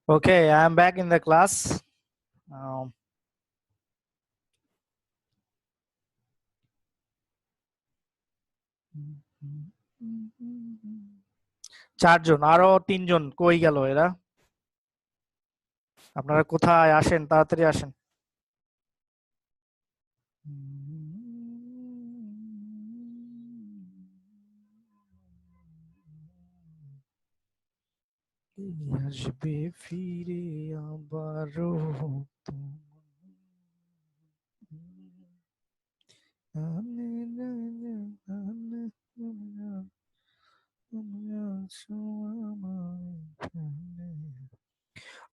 Okay, I am back in the class. Um, চারজন, আরো তিনজন কই গেল এরা? আপনারা কোথায় আসেন? তাড়াতাড়ি আসেন। আসবে ফিরে আবারও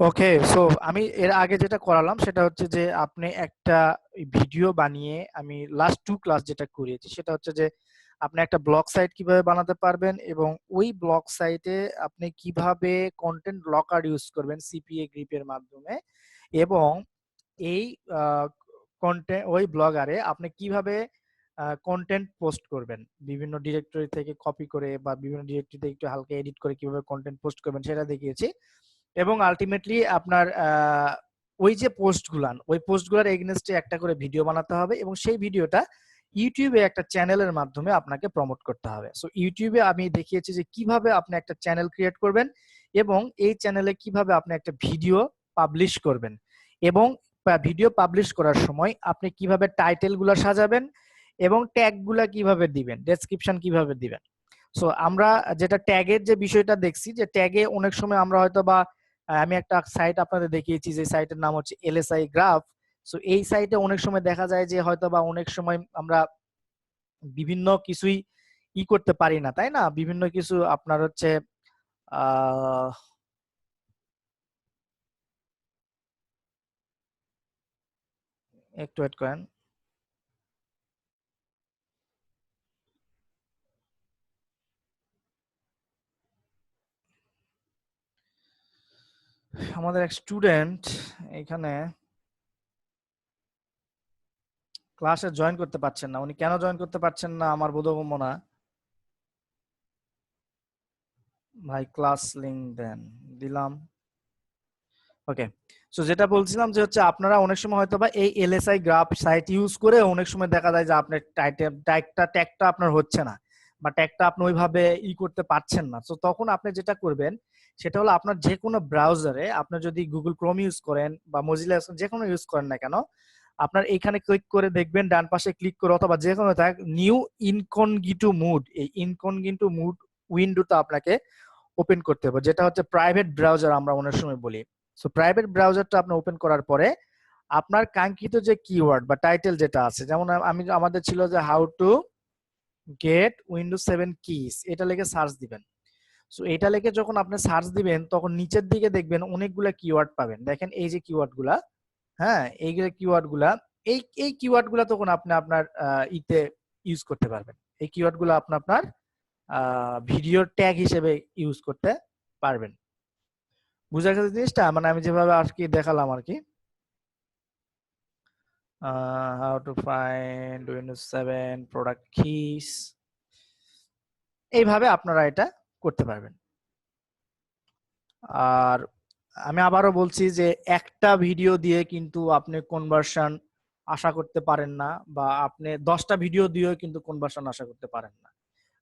ওকে, সো আমি এর আগে যেটা করালাম সেটা হচ্ছে যে আপনি একটা ভিডিও বানিয়ে, আমি লাস্ট 2 ক্লাস যেটা করিয়েছি সেটা হচ্ছে যে আপনি একটা ব্লগ সাইট কিভাবে বানাতে পারবেন এবং ওই ব্লগ সাইটে আপনি কিভাবে কন্টেন্ট ব্লকার ইউজ করবেন সিপিএ গ্রিপের মাধ্যমে, এবং এই কন্টেন্ট ওই ব্লগারে আপনি কিভাবে কন্টেন্ট পোস্ট করবেন বিভিন্ন ডিরেক্টরি থেকে কপি করে বা বিভিন্ন ডিরেক্টরি থেকে একটু হালকা এডিট করে কিভাবে কন্টেন্ট পোস্ট করবেন সেটা দেখিয়েছি। এবং আলটিমেটলি আপনার ওই যে ওই পোস্টগুলোর এগেইনস্টে একটা করে ভিডিও বানাতে হবে এবং সেই ভিডিওটা ইউটিউবে একটা চ্যানেলের মাধ্যমে আপনাকে প্রমোট করতে হবে। সো ইউটিউবে আমি দেখিয়েছি যে কিভাবে আপনি একটা চ্যানেল ক্রিয়েট করবেন এবং এই চ্যানেলে কিভাবে আপনি একটা ভিডিও পাবলিশ করবেন, এবং ভিডিও পাবলিশ করার সময় আপনি কিভাবে টাইটেলগুলো সাজাবেন এবং ট্যাগগুলো কিভাবে দিবেন, ডেসক্রিপশন কিভাবে দিবেন। সো আমরা যেটা ট্যাগের যে বিষয়টা দেখছি, যে ট্যাগে অনেক সময় আমরা হয়তো বা আমি একটা সাইট আপনাদের দেখিয়েছি যে সাইটের নাম হচ্ছে এলএসআই গ্রাফ। সো এই সাইটে অনেক সময় দেখা যায় যে হয়তো বা অনেক সময় আমরা বিভিন্ন কিছুই করতে পারি না, তাই না? বিভিন্ন কিছু আপনার হচ্ছে একটু ওয়েট করেন। আমাদের এক স্টুডেন্ট এখানে ক্লাসে জয়েন করতে পারছেন না। উনি কেন জয়েন করতে পারছেন না আমার বোধগম্য না। ভাই ক্লাস লিংক দেন, দিলাম। ওকে, সো যেটা বলছিলাম যে হচ্ছে আপনারা অনেক সময় হয়তো বা এই এলএসআই গ্রাফ সাইট ইউজ করে অনেক সময় দেখা যায় যে আপনার ট্যাগটা আপনার হচ্ছে না বা ট্যাগটা আপনি ওইভাবে করতে পারছেন না। সো তখন আপনি যেটা করবেন সেটা হলো আপনার যে কোনো ব্রাউজারে, আপনি যদি গুগল ক্রোম ইউজ করেন বা মজিলা যে কোনো ইউজ করেন না কেন, আপনার এইখানে ক্লিক করে দেখবেন, ডান পাশে ক্লিক করে অথবা যে কোনো থাক নিউ ইনকগনিটো মুড, এই ইনকগনিটো মুড উইন্ডোটা আপনাকে ওপেন করতে হবে, যেটা হচ্ছে প্রাইভেট ব্রাউজার আমরা অনেক সময় বলি। সো প্রাইভেট ব্রাউজারটা আপনি ওপেন করার পরে আপনার কাঙ্ক্ষিত যে কিওয়ার্ড বা টাইটেল যেটা আছে, যেমন আমাদের ছিল যে how to get Windows 7 kiss, এটা লিখে সার্চ দিবেন। সো এটা লিখে যখন আপনি সার্চ দিবেন তখন নিচের দিকে দেখবেন অনেকগুলা কিওয়ার্ড পাবেন। দেখেন এই যে কিওয়ার্ড গুলা, হ্যাঁ এইগুলো কিওয়ার্ড গুলা, এই কিওয়ার্ড গুলা তখন আপনি আপনার ইতে ইউজ করতে পারবেন। এই কিওয়ার্ড গুলা আপনি আপনার ভিডিওর ট্যাগ হিসেবে ইউজ করতে পারবেন। বুঝা গেছে জিনিসটা? মানে আমি যেভাবে আর কি দেখালাম আর কি, how to find Windows 7 product kiss, এইভাবে আপনারা এটা করতে পারবেন। আর আমি আবারও বলছি যে একটা ভিডিও দিয়ে কিন্তু আপনি কনভার্সন আশা করতে পারেন না, বা আপনি 10টা ভিডিও দিয়েও কিন্তু কনভার্সন আশা করতে পারেন না।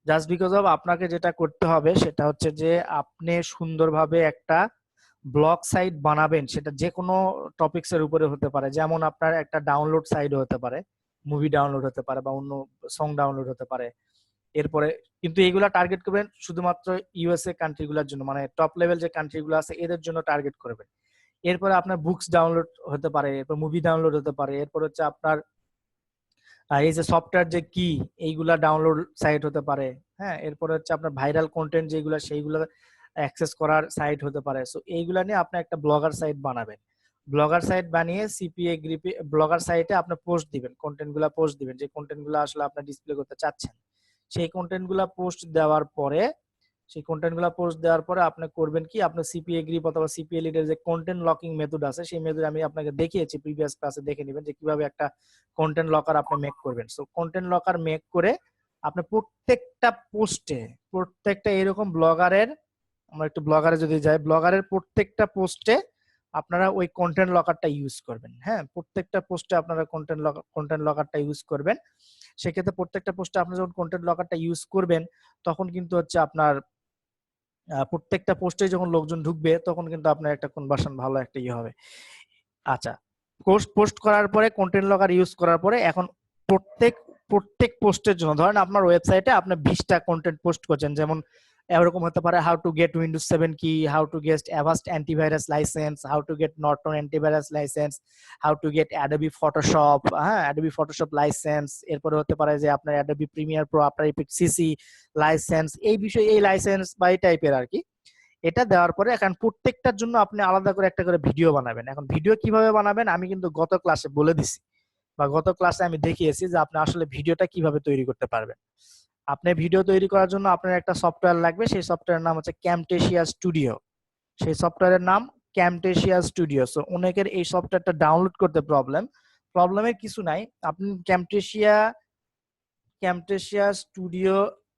জাস্ট বিকজ অফ আপনাকে যেটা করতে হবে সেটা হচ্ছে যে আপনি সুন্দরভাবে একটা ব্লগ সাইট বানাবেন, সেটা যে কোনো টপিকস এর উপরে হতে পারে। যেমন আপনার একটা ডাউনলোড সাইট হতে পারে, মুভি ডাউনলোড হতে পারে বা অন্য সং ডাউনলোড হতে পারে। এরপরে কিন্তু এগুলা টার্গেট করবেন শুধুমাত্র ইউএসএ কান্ট্রি গুলার জন্য, মানে টপ লেভেল যে কান্ট্রি গুলো আছে এদের জন্য টার্গেট করবেন। এরপরে আপনার বুকস ডাউনলোড হতে পারে, এরপর মুভি ডাউনলোড হতে পারে, এরপর হচ্ছে আপনার এই যে সফটওয়্যার যে কি এইগুলা ডাউনলোড সাইট হতে পারে। হ্যাঁ, এরপরে হচ্ছে আপনার ভাইরাল কন্টেন্ট যেগুলো সেইগুলো অ্যাক্সেস করার সাইট হতে পারে। সো এইগুলা নিয়ে আপনি একটা ব্লগার সাইট বানাবেন। ব্লগার সাইট বানিয়ে সিপিএ গ্রিপে ব্লগার সাইটে আপনি পোস্ট দিবেন, কন্টেন্ট গুলা পোস্ট দিবেন, যে কন্টেন্ট গুলো আসলে আপনি ডিসপ্লে করতে চাচ্ছেন। সেই কন্টেন্ট গুলা পোস্ট দেওয়ার পরে সেই কন্টেন্টগুলো পোস্ট দেওয়ার পরে আপনি করবেন কি, আপনি সিপিএ গ্রিপ অথবা সিপিএ লিডের যে কন্টেন্ট লকিং মেথড আছে সেই মেথড আমি আপনাকে দেখিয়েছি প্রিভিয়াস ক্লাসে, দেখে নেবেন যে কিভাবে একটা কন্টেন্ট লকার আপনি মেক করবেন। সো কন্টেন্ট লকার মেক করে আপনি প্রত্যেকটা এরকম ব্লগারের, আমরা একটু ব্লগারে যদি যাই, ব্লগারের প্রত্যেকটা পোস্টে আপনারা ওই কন্টেন্ট লকারটা ইউজ করবেন। হ্যাঁ, প্রত্যেকটা পোস্টে আপনারা কন্টেন্ট লকারটা ইউজ করবেন। সেক্ষেত্রে প্রত্যেকটা পোস্টে আপনি যখন কন্টেন্ট লকারটা ইউজ করবেন তখন কিন্তু হচ্ছে আপনার প্রত্যেকটা পোস্টে যখন লোকজন ঢুকবে তখন কিন্তু আপনার একটা কনভার্সন ভালো একটা ইয়ে হবে। আচ্ছা, পোস্ট করার পরে কন্টেন্ট লকার ইউজ করার পরে এখন প্রত্যেক পোস্টের জন্য, ধরেন আপনার ওয়েবসাইটে আপনি 20টা কন্টেন্ট পোস্ট করছেন, যেমন এরকম হতে পারে হাউ টু গেট উইন্ডোজ 7 কি, how to get Avast antivirus licence, how to get Norton antivirus licence, how to get Adobe Photoshop, হ্যাঁ অ্যাডোবি ফটোশপ লাইসেন্স, এরপরে হতে পারে যে আপনার Adobe Premiere Pro after effect CC licence, এই বিষয়ে এই লাইসেন্স বা এই টাইপের আর কি। এটা দেওয়ার পরে এখন প্রত্যেকটার জন্য আপনি আলাদা করে একটা করে ভিডিও বানাবেন। এখন ভিডিও কিভাবে বানাবেন আমি কিন্তু গত ক্লাসে বলে দিছি, বা গত ক্লাসে আমি দেখিয়েছি যে আপনি আসলে ভিডিওটা কিভাবে তৈরি করতে পারবেন। আপনি ভিডিও তৈরি করার জন্য আপনার একটা সফটওয়্যার লাগবে, সেই সফটওয়্যারের নাম হচ্ছে ক্যামটেসিয়া স্টুডিও। সেই সফটওয়্যারের নাম ক্যামটেসিয়া স্টুডিও। সো অনেকের এই সফটওয়্যারটা ডাউনলোড করতে প্রবলেমের কিছু নাই। আপনি ক্যামটেসিয়া স্টুডিও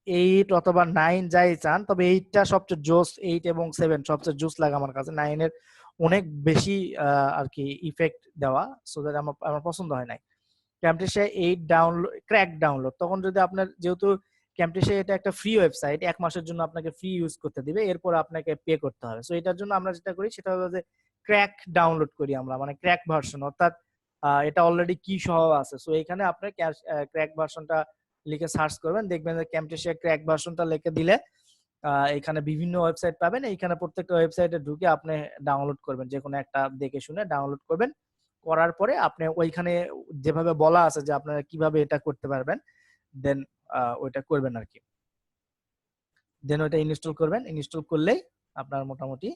8 অথবা 9 যাই চান, তবে 8টা সবচেয়ে জোস, 8 এবং 7 সবচেয়ে জোস লাগে আমার কাছে, 9 এর অনেক বেশি আর কি ইফেক্ট দেওয়া, সো দ্যাট আমার পছন্দ হয় নাই। ক্যামটেসিয়া 8 ডাউনলোড, ক্র্যাক ডাউনলোড, তখন যদি আপনার, যেহেতু ক্যামটেসিয়া এটা একটা ফ্রি ওয়েবসাইট, 1 মাসের জন্য আপনাকে ফ্রি ইউজ করতে দিবে, এরপর আপনাকে পে করতে হবে। সো এটার জন্য আমরা যেটা করি সেটা হলো যে ক্র্যাক ডাউনলোড করি আমরা, মানে ক্র্যাক ভার্সন, অর্থাৎ এটা অলরেডি কি সহ আছে। সো এখানে আপনি ক্র্যাক ভার্সনটা লিখে সার্চ করবেন, দেখবেন যে ক্যামটেসিয়া ক্র্যাক ভার্সনটা লিখে দিলে এখানে বিভিন্ন ওয়েবসাইট পাবেন। এইখানে প্রত্যেকটা ওয়েবসাইটে ঢুকে আপনি ডাউনলোড করবেন, যে কোনো একটা দেখে শুনে ডাউনলোড করবেন। করার পরে আপনি ওইখানে যেভাবে বলা আছে যে আপনারা কিভাবে এটা করতে পারবেন, দেন ওইটা করবেন আর কি। দেন ওইটা ইনস্টল করবেন, ইনস্টল করলেই আপনার মোটামুটি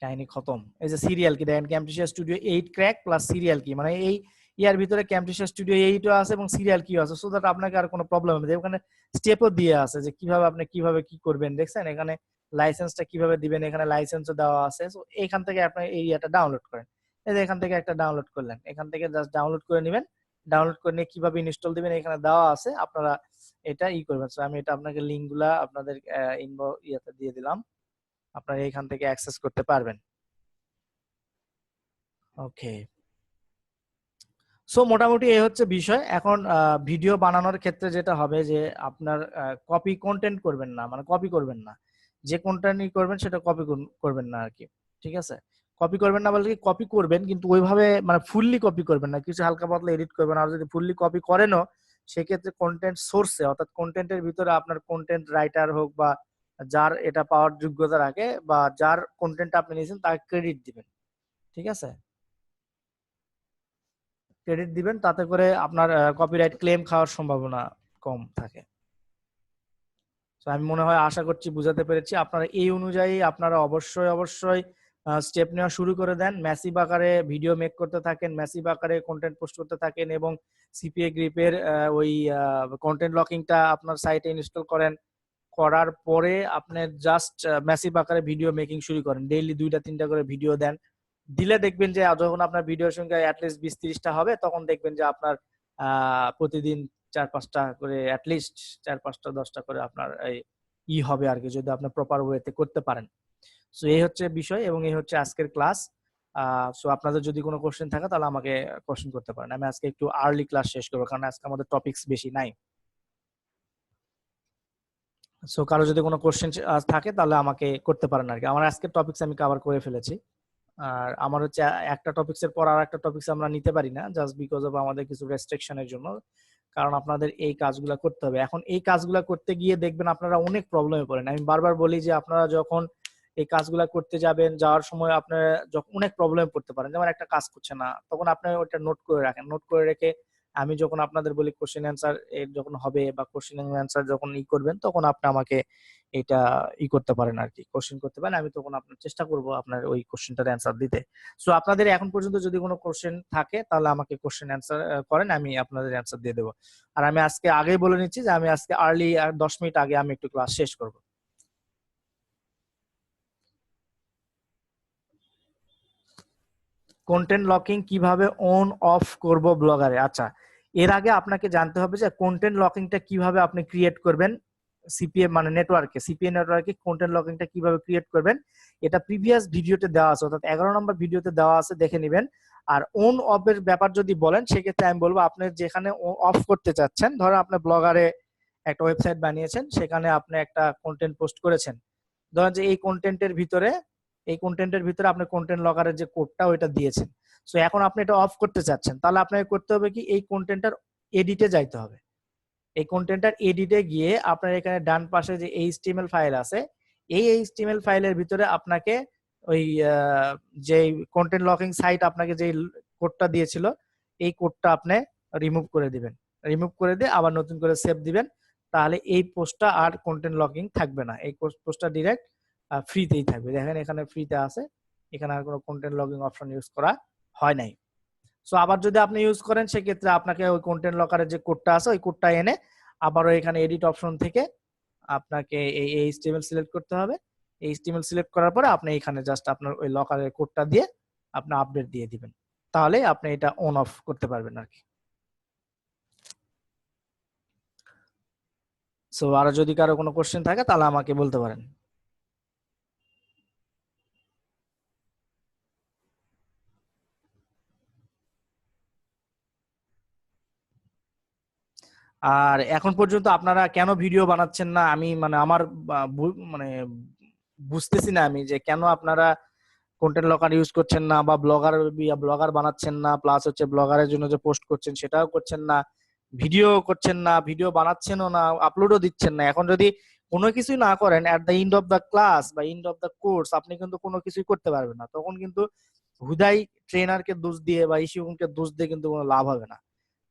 কাহিনী খতম। এই যে সিরিয়াল কি দেখেন, ক্যামটেসিয়া স্টুডিও 8 ক্র্যাক প্লাস সিরিয়াল কি, মানে এই ইয়ার ভিতরে ক্যামটেসিয়া স্টুডিও 8ও আছে এবং সিরিয়াল কিও আছে, সো দ্যাট আপনাকে আর কোনো প্রবলেম হবে না। ওখানে স্টেপও দিয়ে আছে যে কিভাবে আপনি কিভাবে কি করবেন, দেখছেন এখানে লাইসেন্সটা কিভাবে দিবেন, এখানে লাইসেন্সও দেওয়া আছে। সো এখান থেকে আপনি এই ইয়াটা ডাউনলোড করেন, এই যে এখান থেকে একটা ডাউনলোড করলেন, এখান থেকে জাস্ট ডাউনলোড করে নেবেন। ডাউনলোড করে নিয়ে কিভাবে ইনস্টল দিবেন এখানে দেওয়া আছে, আপনারা এটা করবেন। সো আমি এটা আপনাকে লিঙ্কগুলা আপনাদের ইয়াতে দিয়ে দিলাম, আপনারা এখান থেকে অ্যাক্সেস করতে পারবেন। ওকে, সো মোটামুটি এই হচ্ছে বিষয়। এখন ভিডিও বানানোর ক্ষেত্রে যেটা হবে যে আপনার কপি কন্টেন্ট করবেন না, মানে কপি করবেন না, যে কন্টেন্টই করবেন সেটা কপি করবেন না আর কি। ঠিক আছে, কপি করবেন না বলতে কি, কপি করবেন কিন্তু ওইভাবে মানে ফুললি কপি করবেন না, কিছু হালকা পাতলা এডিট করবেন। আর যদি ফুললি কপি করেনও সেক্ষেত্রে কন্টেন্ট সোর্সে, অর্থাৎ কন্টেন্টের ভিতরে আপনার কন্টেন্ট রাইটার হোক বা যার এটা পাওয়ার যোগ্যতা রাখে বা যার কন্টেন্ট আপনি নিয়েছেন তাকে ক্রেডিট দিবেন। ঠিক আছে, ক্রেডিট দিবেন, তাতে করে আপনার কপিরাইট ক্লেম খাওয়ার সম্ভাবনা কম থাকে। তো আমি মনে হয় আশা করছি বুঝাতে পেরেছি। আপনারা এই অনুযায়ী আপনারা অবশ্যই স্টেপ নেওয়া শুরু করে দেন, ম্যাসিভ আকারে ভিডিও মেক করতে থাকেন, ম্যাসিভ আকারে কন্টেন্ট পোস্ট করতে থাকেন এবং সিপিএ গ্রিপের ওই কন্টেন্ট লকিংটা আপনার সাইটে ইনস্টল করেন। করার পরে আপনি জাস্ট ম্যাসিভ আকারে ভিডিও মেকিং শুরু করেন, ডেইলি 2টা-3টা করে ভিডিও দেন। দিলে দেখবেন যে যখন আপনার ভিডিওর সংখ্যা অ্যাটলিস্ট 20-30টা হবে, তখন দেখবেন যে আপনার প্রতিদিন 4-5টা করে, অ্যাটলিস্ট 4-5টা-10টা করে আপনার এই হবে আর কি, যদি আপনি প্রপার ওয়েতে করতে পারেন। সো এই হচ্ছে বিষয় এবং এই হচ্ছে আজকের ক্লাস। সো আপনাদের যদি কোনো কোশ্চেন থাকে তাহলে আমাকে কোশ্চেন করতে পারেন। আমি আজকে একটু আর্লি ক্লাস শেষ করবো কারণ আজকে আমাদের টপিকস বেশি নাই। সো কারো যদি কোনো কোশ্চেন থাকে তাহলে আমাকে করতে পারেন আর কি। আমার আজকের টপিকস আমি কভার করে ফেলেছি। আর আমার হচ্ছে একটা টপিকস এর পর আর একটা টপিকস আমরা নিতে পারি না, জাস্ট বিকজ অফ আমাদের কিছু রেস্ট্রিকশনের জন্য। কারণ আপনাদের এই কাজগুলো করতে হবে। এখন এই কাজগুলো করতে গিয়ে দেখবেন আপনারা অনেক প্রবলেমে পড়েন। আমি বারবার বলি যে আপনারা যখন এই কাজগুলো করতে যাবেন, যাওয়ার সময় আপনারা যখন অনেক প্রবলেমে পড়তে পারেন, যেমন একটা কাজ করছে না, তখন আপনি ওটা নোট করে রাখেন। নোট করে রেখে আমি যখন আপনাদের বলি কোশ্চেন অ্যান্সার যখন হবে বা কোশ্চেন অ্যান্সার যখন করবেন, তখন আপনি আমাকে এটা করতে পারেন আর কি, কোশ্চেন করতে পারেন। আমি তখন আপনার চেষ্টা করব আপনার ওই কোশ্চেনটার অ্যান্সার দিতে। সো আপনাদের এখন পর্যন্ত যদি কোনো কোশ্চেন থাকে তাহলে আমাকে কোশ্চেন অ্যান্সার করেন, আমি আপনাদের অ্যান্সার দিয়ে দেবো। আর আমি আজকে আগেই বলে নিচ্ছি যে আমি আজকে আর্লি 10 মিনিট আগে আমি একটু ক্লাস শেষ করব। কন্টেন্ট লকিং কিভাবে অন অফ করব ব্লগারে। আচ্ছা, এর আগে আপনাকে জানতে হবে যে কন্টেন্ট লকিংটা কিভাবে আপনি ক্রিয়েট করবেন সিপিএ মানে নেটওয়ার্কে, সিপিএ নেটওয়ার্কে কন্টেন্ট লকিংটা কিভাবে ক্রিয়েট করবেন এটা প্রিভিয়াস ভিডিওতে দেওয়া আছে, অর্থাৎ 11 নম্বর ভিডিওতে দেওয়া আছে, দেখে নেবেন। আর অন অফ এর ব্যাপার যদি বলেন সেক্ষেত্রে আমি বলবো আপনি যেখানে অফ করতে চাচ্ছেন, ধরো আপনি ব্লগারে একটা ওয়েবসাইট বানিয়েছেন, সেখানে আপনি একটা কন্টেন্ট পোস্ট করেছেন, ধরেন যে এই কন্টেন্টের ভিতরে আপনি কন্টেন্ট লকারের যে কোডটা ওইটা দিয়েছেন। সো এখন আপনি এটা অফ করতে চাচ্ছেন, তাহলে আপনাকে করতে হবে কি, এই কন্টেন্টটার এডিটে যাইতে হবে। এই কন্টেন্টটার এডিটে গিয়ে আপনার এখানে ডান পাশে যে এইচটিএমএল ফাইল আছে, এই এইচটিএমএল ফাইলের ভিতরে আপনাকে ওই যে কন্টেন্ট লকিং সাইট আপনাকে যে কোডটা দিয়েছিল এই কোডটা আপনি রিমুভ করে দিবেন। রিমুভ করে দিয়ে আবার নতুন করে সেভ দিবেন, তাহলে এই পোস্টটা আর কন্টেন্ট লকিং থাকবে না, এই পোস্টটা ডিরেক্ট ফ্রিতেই থাকবে। দেখেন এখানে ফ্রিতে আছে, এখানে আর কোনো কন্টেন্ট লকিং অপশন ইউজ করা হয় নাই। সো আবার যদি আপনি ইউজ করেন সেক্ষেত্রে আপনাকে ওই কন্টেন্ট লকারের যে কোডটা আছে ওই কোডটা এনে আবারও এখানে এডিট অপশন থেকে আপনাকে এই এইচটিএমএল সিলেক্ট করতে হবে। এইচটিএমএল সিলেক্ট করার পরে আপনি এখানে জাস্ট আপনার ওই লকারের কোডটা দিয়ে আপনি আপডেট দিয়ে দিবেন, তাহলে আপনি এটা অন অফ করতে পারবেন আর কি। সো আর যদি কারো কোনো কোশ্চেন থাকে তাহলে আমাকে বলতে পারেন। আর এখন পর্যন্ত আপনারা কেন ভিডিও বানাচ্ছেন না, আমি মানে আমার মানে বুঝতেছি না আমি যে কেন আপনারা কন্টেন্ট লকার ইউজ করছেন না, বা ব্লগার বানাচ্ছেন না, প্লাস হচ্ছে ব্লগারের জন্য যে পোস্ট করছেন সেটাও করছেন না, ভিডিও করছেন না, ভিডিও বানাচ্ছেনও না, আপলোডও দিচ্ছেন না। এখন যদি কোনো কিছুই না করেন, at the end of the class বা এন্ড অফ দ্য কোর্স আপনি কিন্তু কোনো কিছুই করতে পারবেন না। তখন কিন্তু হুদাই ট্রেনারকে দোষ দিয়ে বা ইস্যুকে দোষ দিয়ে কিন্তু কোনো লাভ হবে না,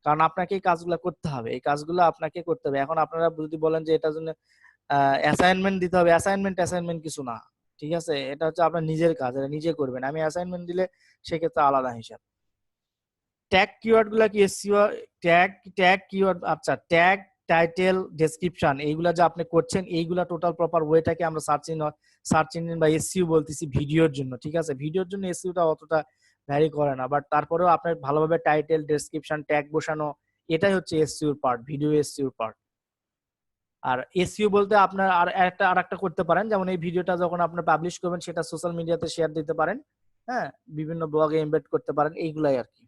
কারণ আপনাকে এই কাজগুলো করতে হবে, এই কাজগুলো আপনাকে করতে হবে। এখন আপনারা যদি বলেন যে এটার জন্য অ্যাসাইনমেন্ট দিতে হবে, অ্যাসাইনমেন্ট কিছু না, ঠিক আছে? এটা হচ্ছে আপনার নিজের কাজ, এটা নিজে করবেন। আমি অ্যাসাইনমেন্ট দিলে সেক্ষেত্রে আলাদা হিসাব। ট্যাগ কিওয়ার্ড গুলা কি এসইও, ট্যাগ কিওয়ার্ড, আচ্ছা ট্যাগ, টাইটেল, ডেসক্রিপশন, এইগুলা যে আপনি করছেন এইগুলা টোটাল প্রপার ওয়েটাকে আমরা সার্চ ইঞ্জিন বা এসইও বলতেছি ভিডিওর জন্য, ঠিক আছে? ভিডিওর জন্য এসইওটা অতটা ভ্যারি করে না, বাট তারপরেও আপনার ভালোভাবে টাইটেল, ডেসক্রিপশন, ট্যাগ বসানো, এটাই হচ্ছে এসইওর পার্ট, ভিডিও এসইওর পার্ট। আর এসইও বলতে আপনার আর একটা করতে পারেন, যেমন এই ভিডিওটা যখন আপনি পাবলিশ করবেন সেটা সোশ্যাল মিডিয়াতে শেয়ার দিতে পারেন, হ্যাঁ, বিভিন্ন ব্লগে এমবেড করতে পারেন, এইগুলাই আর কি।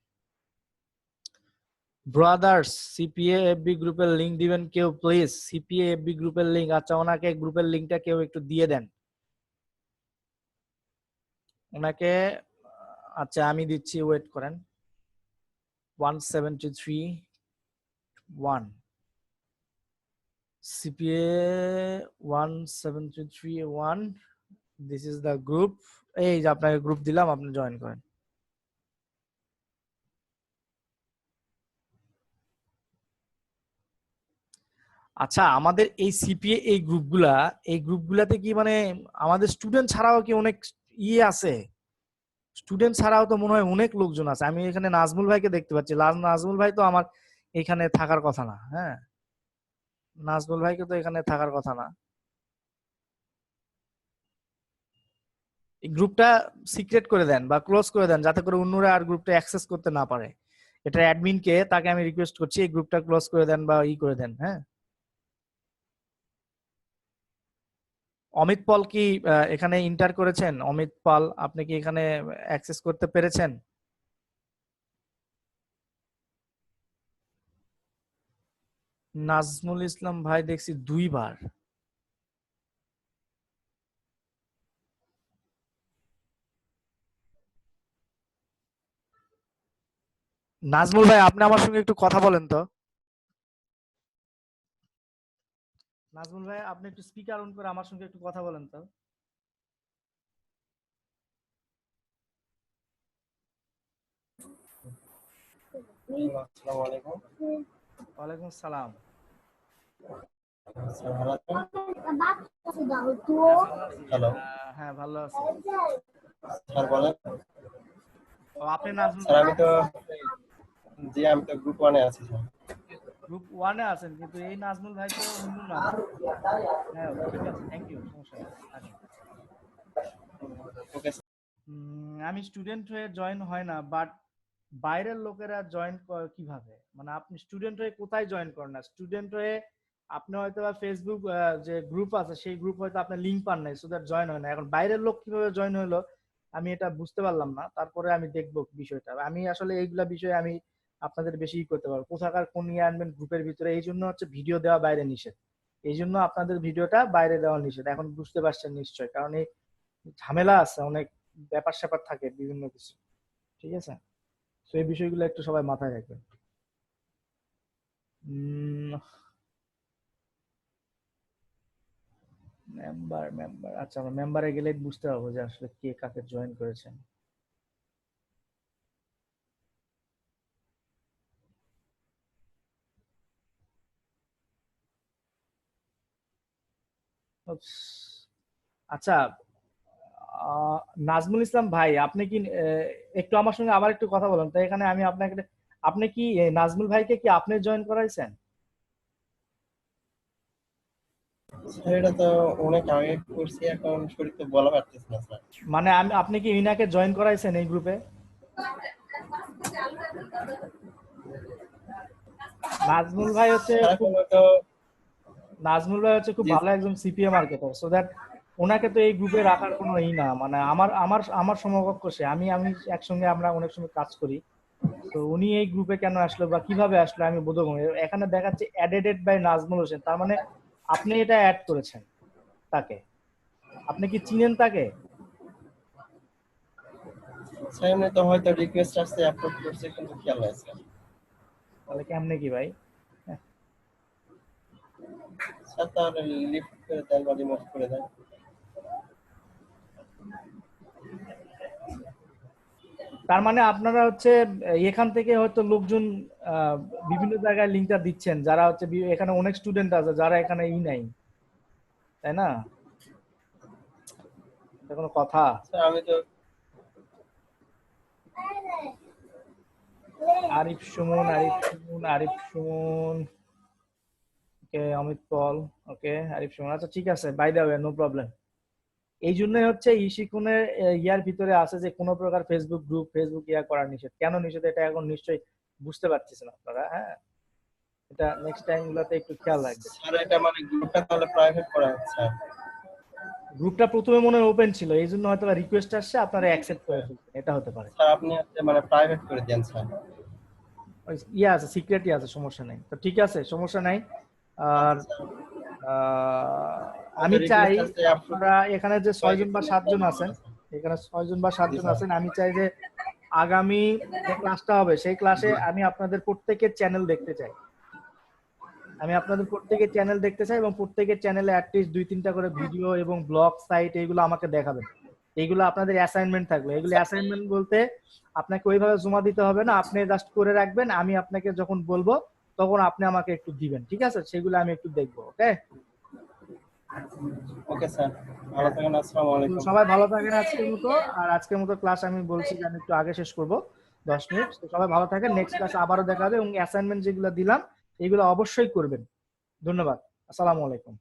ব্রাদার্স সিপিএ এফবি গ্রুপের লিংক দিবেন কেউ প্লিজ, সিপিএ এফবি গ্রুপের লিংক, আচ্ছা ওনাকে গ্রুপের লিংকটা কেউ একটু দিয়ে দেন ওনাকে। আচ্ছা আমি দিচ্ছি, ওয়েট করেন। 1731 CPA 1731, this is the group. এই যে আপনাকে গ্রুপ দিলাম, আপনি জয়েন করেন। আচ্ছা আমাদের এই সিপিএ এই গ্রুপগুলাতে কি মানে আমাদের স্টুডেন্ট ছাড়াও কি অনেক ইয়ে আছে? স্টুডেন্ট ছাড়াও তো মনে হয় অনেক লোকজন আছে। আমি এখানে নাজমুল ভাইকে দেখতে পাচ্ছি, নাজমুল ভাই তো আমার এখানে থাকার কথা না, হ্যাঁ, নাজমুল ভাইকে তো এখানে থাকার কথা না। এই গ্রুপটা সিক্রেট করে দেন বা ক্লোজ করে দেন, যাতে করে অন্যরা আর গ্রুপটা অ্যাক্সেস করতে না পারে। এটা অ্যাডমিনকে, তাকে আমি রিকোয়েস্ট করছি এই গ্রুপটা ক্লোজ করে দেন বা ই করে দেন, হ্যাঁ। অমিত পল কি এখানে ইন্টার করেছেন? অমিত পাল আপনি কি এখানে অ্যাক্সেস করতে পেরেছেন? নাজমুল ইসলাম ভাই দেখছি 2 বার। নাজমুল ভাই আপনি আমার সঙ্গে একটু কথা বলেন তো। নাজমুল ভাই আপনি একটু স্পিকার অন করে আমার সঙ্গে একটু কথা বলেন তো। আসসালামু আলাইকুম। ওয়ালাইকুম আসসালাম। স্যার ভালো আছেন? হ্যাঁ ভালো আছি। হ্যালো হ্যাঁ ভালো আছি। স্যার বলেন। ও আপনি নাজমুল স্যার ভাই আমি না? তো আমি তো গ্রুপ 1 এ আছি স্যার। গ্রুপ ওয়ানে আছেন, কিন্তু এই নাজমুল ভাই তো অন্য নাজমুল। হ্যাঁ ঠিক আছে, থ্যাংক ইউ, সমস্যা নেই, আসেন। ওকে আমি স্টুডেন্ট হয়ে জয়েন হয় না, বাট বাইরের লোকেরা জয়েন কিভাবে, মানে আপনি স্টুডেন্ট হয়ে কোথায় জয়েন করেন না? স্টুডেন্ট হয়ে আপনি হয়তো বা ফেসবুক যে গ্রুপ আছে সেই গ্রুপ হয়তো আপনার লিংক পান নাই, সো দ্যাট জয়েন হয় না। এখন বাইরের লোক কিভাবে জয়েন হলো আমি এটা বুঝতে পারলাম না, তারপরে আমি দেখবো বিষয়টা। আমি আসলে এইগুলা বিষয়ে আমি আপনাদের বেশি করতে পারবো, কোথাকার কোন ইয়ে আনবেন গ্রুপের ভিতরে, এই জন্য হচ্ছে ভিডিও দেওয়া বাইরে নিষেধ। এই জন্য আপনাদের ভিডিওটা বাইরে দেওয়া নিষেধ, এখন বুঝতে পারছেন নিশ্চয়, কারণ এই ঝামেলা আছে অনেক, ব্যাপার স্যাপার থাকে বিভিন্ন কিছু। ঠিক আছে, তো এই বিষয়গুলো একটু সবাই মাথায় রাখবেন। মেম্বার মেম্বার আচ্ছা, আমরা মেম্বারে গেলে বুঝতে পারবো যে আসলে কে কাকে জয়েন করেছেন। উফস, আচ্ছা, আহ, নাজমুল ইসলাম ভাই, আপনি কি একটু আমার সঙ্গে আবার একটু কথা বলেন তো এখানে, আমি আপনাকে, আপনি কি নাজমুল ভাইকে কি আপনি জয়েন করাইছেন? স্যার এটা তো অনেক আগে করছি, এখন সঠিক তো বলা পারতেছি না স্যার। মানে আপনি কি ইনাকে জয়েন করাইছেন এই গ্রুপে? নাজমুল ভাই হচ্ছে স্যার খুব, এখন তো নাজমুল ভাই হচ্ছে খুব জি ভালো স্যার। একজন সিপিএ মার্কেটার, সো দ্যাট ওনাকে তো এই গ্রুপে রাখার কোনো ই না, মানে আমার আমার আমার সমকক্ষ সে, আমি আমি একসঙ্গে আমরা অনেক সময় কাজ করি। তো উনি এই গ্রুপে কেন আসলো বা কিভাবে আসলো আমি বোধগম্য। এখানে দেখাচ্ছে অ্যাডেড বাই নাজমুল হোসেন, তার মানে আপনি এটা অ্যাড করেছেন তাকে? আপনি কি চিনেন তাকে? স্যার এমনি তো হয়তো রিকোয়েস্ট আসছে, আপলোড করছে, কিন্তু খেয়াল নাই স্যার। তাহলে কেমনে কি ভাই? হ্যাঁ, স্যার তাহলে লিফট করে দেন বা রিমুভ করে দেন। তার মানে আপনারা হচ্ছে এখান থেকে হয়তো লোকজন আহ, বিভিন্ন জায়গায় লিঙ্কটা দিচ্ছেন, যারা হচ্ছে এখানে অনেক স্টুডেন্ট আছে যারা এখানে নাই, তাই না? এটা কোনো কথা? স্যার আমি তো আরিফ সুমন, আরিফ সুমন, আরিফ সুমন, ওকে, অমিত পল, ওকে, আরিফ সুমন, আচ্ছা ঠিক আছে, by the way, no problem. এই জন্যই হচ্ছে ইশিকুনের ইয়ার ভিতরে আছে যে কোনো প্রকার ফেসবুক গ্রুপ, ফেসবুক ইয়া করা নিষেধ। কেন নিষেধ এটা এখন নিশ্চয়ই বুঝতে পারতেছেন আপনারা, হ্যাঁ? এটা নেক্সট টাইম গুলাতে একটু খেয়াল রাখবেন। স্যার এটা মানে গ্রুপটা তাহলে প্রাইভেট করা হচ্ছে। গ্রুপটা প্রথমে মনে হয় ওপেন ছিল, এই জন্য হয়তো রিকোয়েস্ট আসছে, আপনারা অ্যাকসেপ্ট করে ফেলছেন, এটা হতে পারে। স্যার আপনি হচ্ছে মানে প্রাইভেট করে দেন স্যার। ইয়ে আছে, সিক্রেটই আছে, সমস্যা নেই, তো ঠিক আছে, সমস্যা নাই। আর আচ্ছা স্যার, আহ, হয়তো আমি চাই রিকোয়েস্ট আসছে, আপলোড আপনারা এখানে যে হয়ে 6 জন গেছে, বা 7 জন প্রাইভেট আছেন, করা স্যার। এখানে 6 জন বা 7 জি জন স্যার। আছেন, আমি চাই যে আগামী যে ক্লাসটা হবে সেই ক্লাসে আমি আপনাদের প্রত্যেকের চ্যানেল দেখতে চাই। আমি আপনাদের প্রত্যেকের চ্যানেল দেখতে চাই এবং প্রত্যেকের চ্যানেলে অ্যাটলিস্ট 2-3টা করে ভিডিও এবং ব্লগ সাইট এগুলো আমাকে দেখাবেন। এইগুলো আপনাদের অ্যাসাইনমেন্ট থাকবে। এগুলো অ্যাসাইনমেন্ট বলতে আপনাকে ওইভাবে জমা দিতে হবে না, আপনি জাস্ট করে রাখবেন, আমি আপনাকে যখন বলবো তখন আপনি আমাকে একটু দিবেন, ঠিক আছে? সেগুলো আমি একটু দেখবো, ওকে? ওকে স্যার, ভালো হ্যাঁ, থাকেন, আসসালামু তো আলাইকুম। সবাই ভালো থাকেন আজকের মতো। আর আজকের মতো ক্লাস আমি বলছি যে আমি একটু আগে শেষ করব, 10 মিনিট। তো সবাই ভালো থাকেন, নেক্সট ক্লাসে আবারও দেখা হবে এবং অ্যাসাইনমেন্ট যেগুলো দিলাম এগুলো অবশ্যই করবেন। ধন্যবাদ, আসসালামু আলাইকুম।